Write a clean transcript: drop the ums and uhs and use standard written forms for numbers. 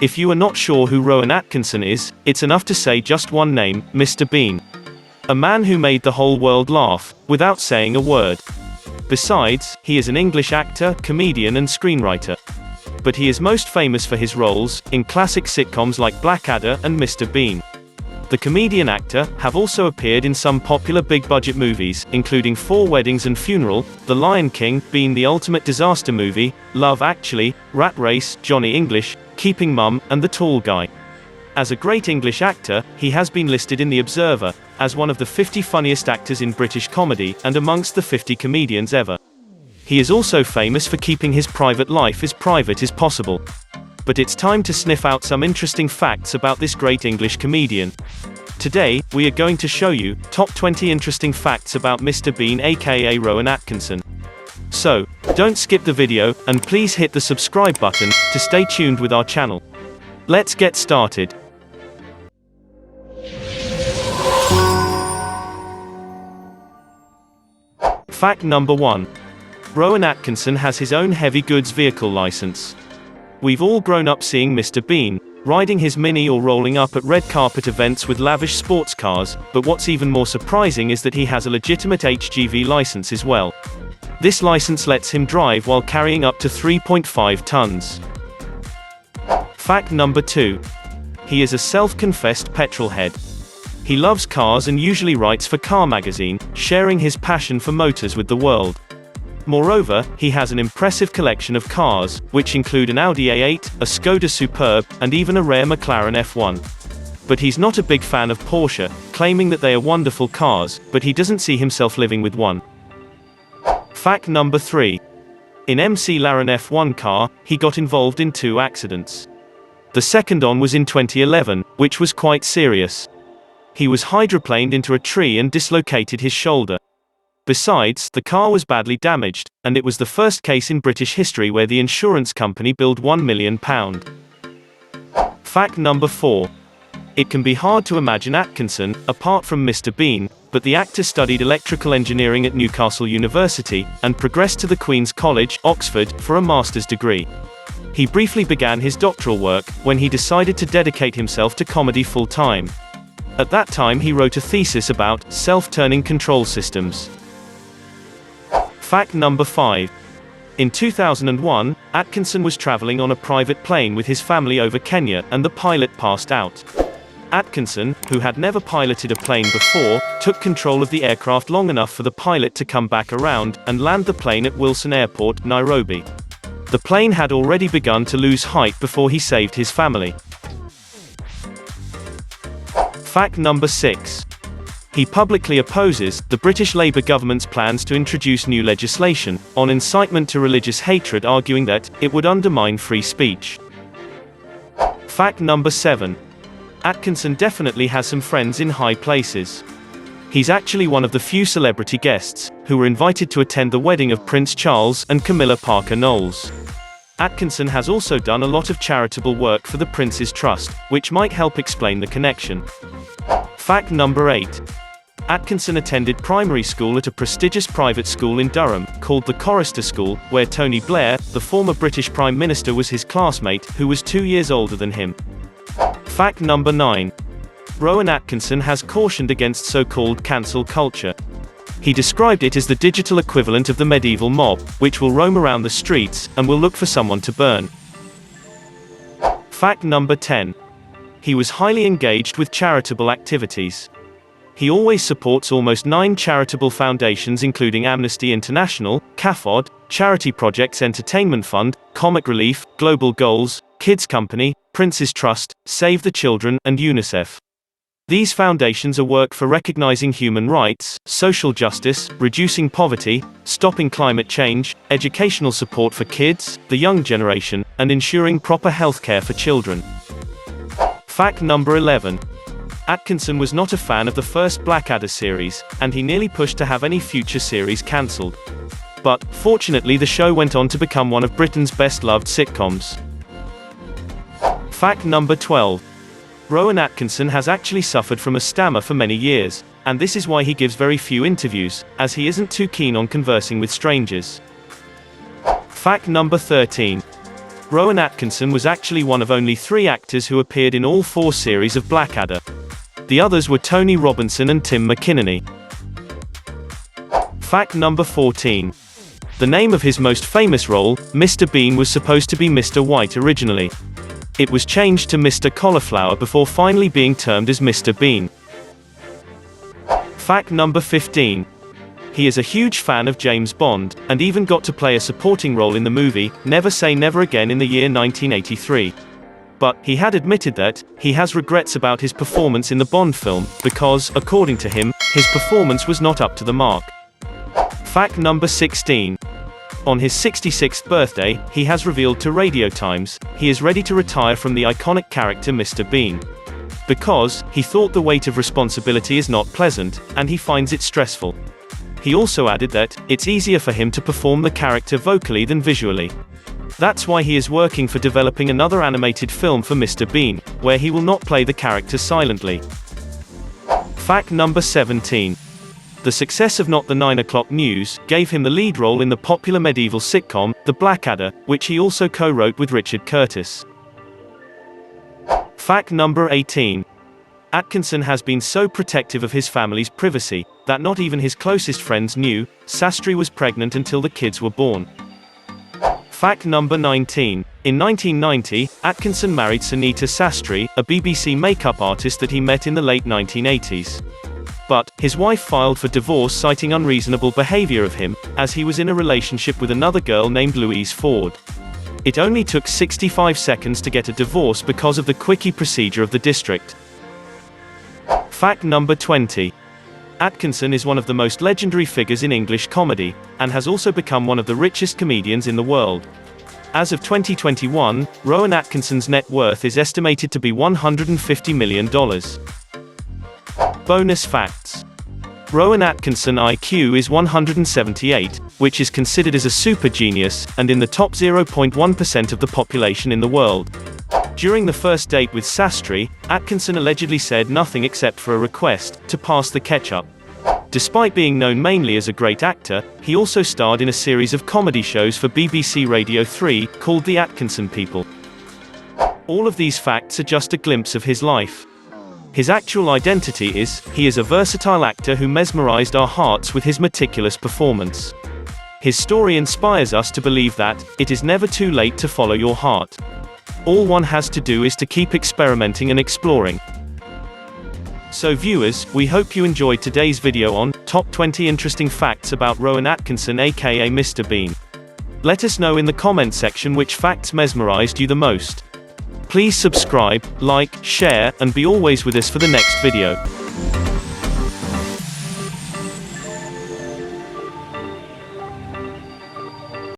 If you are not sure who Rowan Atkinson is, it's enough to say just one name, Mr. Bean. A man who made the whole world laugh, without saying a word. Besides, he is an English actor, comedian and screenwriter. But he is most famous for his roles in classic sitcoms like Blackadder and Mr. Bean. The comedian actor have also appeared in some popular big-budget movies, including Four Weddings and Funeral, The Lion King, Being the Ultimate Disaster Movie, Love Actually, Rat Race, Johnny English, Keeping Mum, and The Tall Guy. As a great English actor, he has been listed in The Observer as one of the 50 funniest actors in British comedy, and amongst the 50 comedians ever. He is also famous for keeping his private life as private as possible. But it's time to sniff out some interesting facts about this great English comedian. Today, we are going to show you top 20 interesting facts about Mr. Bean aka Rowan Atkinson. So, don't skip the video, and please hit the subscribe button to stay tuned with our channel. Let's get started. Fact number 1. Rowan Atkinson has his own heavy goods vehicle license. We've all grown up seeing Mr. Bean riding his Mini or rolling up at red carpet events with lavish sports cars, but what's even more surprising is that he has a legitimate HGV license as well. This license lets him drive while carrying up to 3.5 tons. Fact number 2. He is a self-confessed petrolhead. He loves cars and usually writes for Car Magazine, sharing his passion for motors with the world. Moreover, he has an impressive collection of cars, which include an Audi A8, a Skoda Superb, and even a rare McLaren F1. But he's not a big fan of Porsche, claiming that they are wonderful cars, but he doesn't see himself living with one. Fact number 3. In MC Laren F1 car, he got involved in 2 accidents. The second one was in 2011, which was quite serious. He was hydroplaned into a tree and dislocated his shoulder. Besides, the car was badly damaged, and it was the first case in British history where the insurance company billed £1 million. Fact number 4. It can be hard to imagine Atkinson, apart from Mr. Bean, but the actor studied electrical engineering at Newcastle University, and progressed to the Queen's College, Oxford, for a master's degree. He briefly began his doctoral work, when he decided to dedicate himself to comedy full-time. At that time he wrote a thesis about self-turning control systems. Fact number 5. In 2001, Atkinson was traveling on a private plane with his family over Kenya, and the pilot passed out. Atkinson, who had never piloted a plane before, took control of the aircraft long enough for the pilot to come back around, and land the plane at Wilson Airport, Nairobi. The plane had already begun to lose height before he saved his family. Fact number 6. He publicly opposes the British Labour government's plans to introduce new legislation on incitement to religious hatred, arguing that it would undermine free speech. Fact number 7. Atkinson definitely has some friends in high places. He's actually one of the few celebrity guests who were invited to attend the wedding of Prince Charles and Camilla Parker Knowles. Atkinson has also done a lot of charitable work for the Prince's Trust, which might help explain the connection. Fact number 8. Atkinson attended primary school at a prestigious private school in Durham, called the Chorister School, where Tony Blair, the former British Prime Minister, was his classmate, who was 2 years older than him. Fact number 9. Rowan Atkinson has cautioned against so-called cancel culture. He described it as the digital equivalent of the medieval mob, which will roam around the streets, and will look for someone to burn. Fact number 10. He was highly engaged with charitable activities. He always supports almost 9 charitable foundations, including Amnesty International, CAFOD, Charity Projects Entertainment Fund, Comic Relief, Global Goals, Kids Company, Prince's Trust, Save the Children, and UNICEF. These foundations are work for recognizing human rights, social justice, reducing poverty, stopping climate change, educational support for kids, the young generation, and ensuring proper healthcare for children. Fact number 11. Atkinson was not a fan of the first Blackadder series, and he nearly pushed to have any future series cancelled. But, fortunately, the show went on to become one of Britain's best-loved sitcoms. Fact number 12. Rowan Atkinson has actually suffered from a stammer for many years, and this is why he gives very few interviews, as he isn't too keen on conversing with strangers. Fact number 13. Rowan Atkinson was actually one of only 3 actors who appeared in all 4 series of Blackadder. The others were Tony Robinson and Tim McInerney. Fact number 14. The name of his most famous role, Mr. Bean, was supposed to be Mr. White originally. It was changed to Mr. Cauliflower before finally being termed as Mr. Bean. Fact number 15. He is a huge fan of James Bond, and even got to play a supporting role in the movie, Never Say Never Again, in the year 1983. But, he had admitted that, he has regrets about his performance in the Bond film, because, according to him, his performance was not up to the mark. Fact number 16. On his 66th birthday, he has revealed to Radio Times, he is ready to retire from the iconic character Mr. Bean. Because, he thought the weight of responsibility is not pleasant, and he finds it stressful. He also added that, it's easier for him to perform the character vocally than visually. That's why he is working for developing another animated film for Mr. Bean, where he will not play the character silently. Fact number 17. The success of Not the 9 O'Clock News gave him the lead role in the popular medieval sitcom, The Blackadder, which he also co-wrote with Richard Curtis. Fact number 18. Atkinson has been so protective of his family's privacy, that not even his closest friends knew, Sastry was pregnant until the kids were born. Fact number 19. In 1990, Atkinson married Sunita Sastry, a BBC makeup artist that he met in the late 1980s. But, his wife filed for divorce citing unreasonable behavior of him, as he was in a relationship with another girl named Louise Ford. It only took 65 seconds to get a divorce because of the quickie procedure of the district. Fact number 20. Atkinson is one of the most legendary figures in English comedy, and has also become one of the richest comedians in the world. As of 2021, Rowan Atkinson's net worth is estimated to be $150 million. Bonus facts. Rowan Atkinson IQ is 178, which is considered as a super genius, and in the top 0.1% of the population in the world. During the first date with Sastry, Atkinson allegedly said nothing except for a request to pass the ketchup. Despite being known mainly as a great actor, he also starred in a series of comedy shows for BBC Radio 3, called The Atkinson People. All of these facts are just a glimpse of his life. His actual identity is, he is a versatile actor who mesmerized our hearts with his meticulous performance. His story inspires us to believe that, it is never too late to follow your heart. All one has to do is to keep experimenting and exploring. So viewers, we hope you enjoyed today's video on, Top 20 Interesting Facts about Rowan Atkinson aka Mr. Bean. Let us know in the comment section which facts mesmerized you the most. Please subscribe, like, share, and be always with us for the next video.